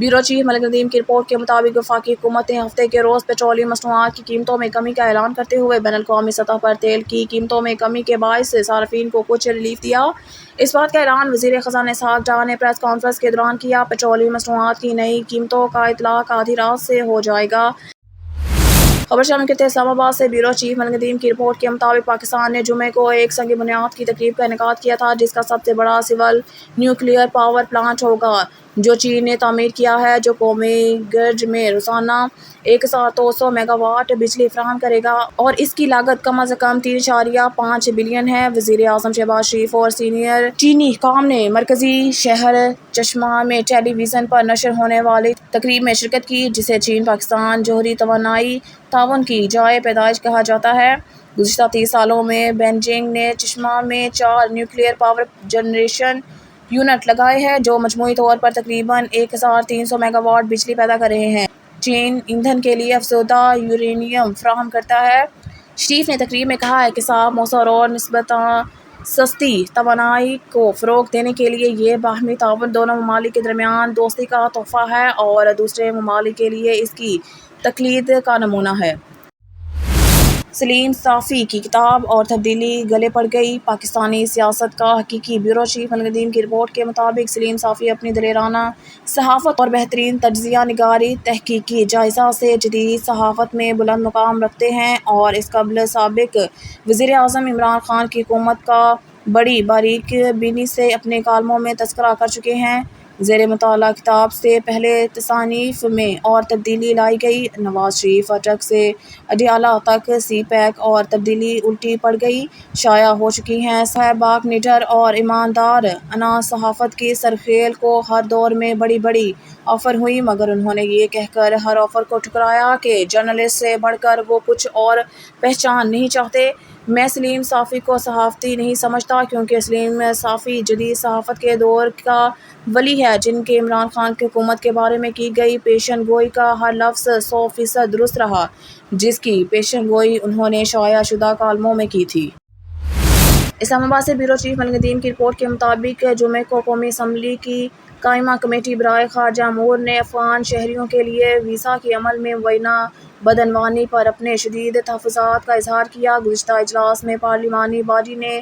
Bureau chief Malik Nadeem की report के मुताबिक वफाकी हुकूमत ने हफ्ते के रोज़ पेट्रोलियम मसनूआत की कीमतों में कमी का ऐलान करते हुए बैनुल-अक़वामी सतह पर तेल की कीमतों में कमी के बाइस सार्फिन को कुछ रिलीफ दिया। इस बात का ऐलान वज़ीर ख़ज़ाना इसहाक़ डार ने प्रेस कॉन्फ्रेंस के दौरान किया। पेट्रोलियम मसनूआत की नई कीमतों का इतलाक़ आधी रात से हो जाएगा। खबर शामिल करते हैं इस्लामाबाद से। ब्यूरो चीफ मलिक नदीम की रिपोर्ट के मुताबिक पाकिस्तान ने जुमे को एक संग बुनियाद की तकरीब का इनेकाद किया था, जिसका सबसे बड़ा सिविल न्यूक्लियर पावर प्लांट होगा जो चीन ने तामीर किया है, जो कौमी ग्रिड में रोजाना 1200 मेगावाट बिजली फराहम करेगा और इसकी लागत कम अज़ कम 3.5 बिलियन है। वज़ीर आज़म शहबाज शरीफ और सीनियर चीनी हुक्काम ने मरकजी शहर चश्मा में टेलीविजन पर नशर होने वाली तकरीब में शिरकत की, जिसे चीन पाकिस्तान जोहरी तवानाई ताउन की जाए पैदाइश कहा जाता है। गुज़िश्ता 30 सालों में बेजिंग ने चश्मा में 4 न्यूक्लियर पावर जनरेशन यूनिट लगाए हैं, जो मजमूई तौर पर तकरीबन 1300 मेगावाट बिजली पैदा कर रहे हैं। चीन ईंधन के लिए अफज़ोदा यूरेनियम फराहम करता है। शरीफ ने तकरीब में कहा है कि साफ, मौसर और निस्बतन सस्ती तवानाई को फ़रोग़ देने के लिए ये बाहमी ताउन दोनों ममालिक के दरमियान दोस्ती का तोहफ़ा है और दूसरे ममालिक के लिए इसकी तक़लीद का नमूना है। सलीम साफ़ी की किताब और तब्दीली गले पड़ गई, पाकिस्तानी सियासत का हकीकी। ब्यूरो चीफ मलिक नदीम की रिपोर्ट के मुताबिक सलीम साफ़ी अपनी दलेराना सहाफ़त और बेहतरीन तज्ज़िया निगारी तहकीकी जायज़ा से जदीद सहाफ़त में बुलंद मुकाम रखते हैं और इस कबल साबिक वज़ीर आज़म इमरान खान की हुकूमत का बड़ी बारीक बीनी से अपने कालमों में तज़किरा कर चुके हैं। ज़ेर मुताला किताब से पहले तसानीफ़ में और तब्दीली लाई गई। नवाज शरीफ अटक से अडियाला तक सी पैक और तब्दीली उल्टी पड़ गई शाया हो चुकी हैं। साहबाक निडर और ईमानदार अना सहाफ़त की सरखेल को हर दौर में बड़ी बड़ी ऑफ़र हुई, मगर उन्होंने ये कहकर हर ऑफ़र को ठुकराया कि जर्नलिस्ट से बढ़कर वो कुछ और पहचान नहीं चाहते। मैं सलीम साफ़ी को सहाफ़ती नहीं समझता, क्योंकि सलीम साफ़ी जदीद सहाफ़त के दौर का वली है, जिनके इमरान खान की हुकूमत के बारे में की गई पेशन गोई का हर लफ्ज़ 100% दुरुस्त रहा, जिसकी पेशन गोई उन्होंने शाया शुदा कालमों में की थी। इस्लामाबाद से ब्यूरो चीफ मलिक नदीम की रिपोर्ट के मुताबिक जुमे को कौमी असम्बली की कायमा कमेटी बराए खारजा अमूर ने अफ़गान शहरियों के लिए वीज़ा के अमल में मुबैना बदअनवानी पर अपने शदीद तहफ़्फ़ुज़ात का इज़हार किया। गुज़िश्ता इजलास में पार्लिमानी बॉडी ने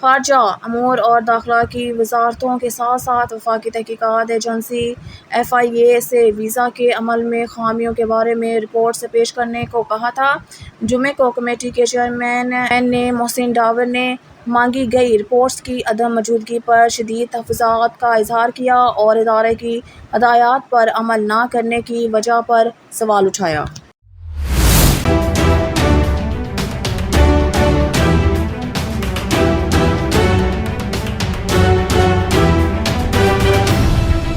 खारजा अमूर और दाखिला की वज़ारतों के साथ साथ वफाकी तहकीकात एजेंसी FIA से वीज़ा के अमल में खामियों के बारे में रिपोर्ट पेश करने को कहा था। जुमे को कमेटी के चेयरमैन ने मोहसिन डावर ने मांगी गई रिपोर्ट्स की अदम मौजूदगी पर शदीद तहफ़्फ़ुज़ात का इज़हार किया और इदारे की हदायत पर अमल न करने की वजह पर सवाल उठाया।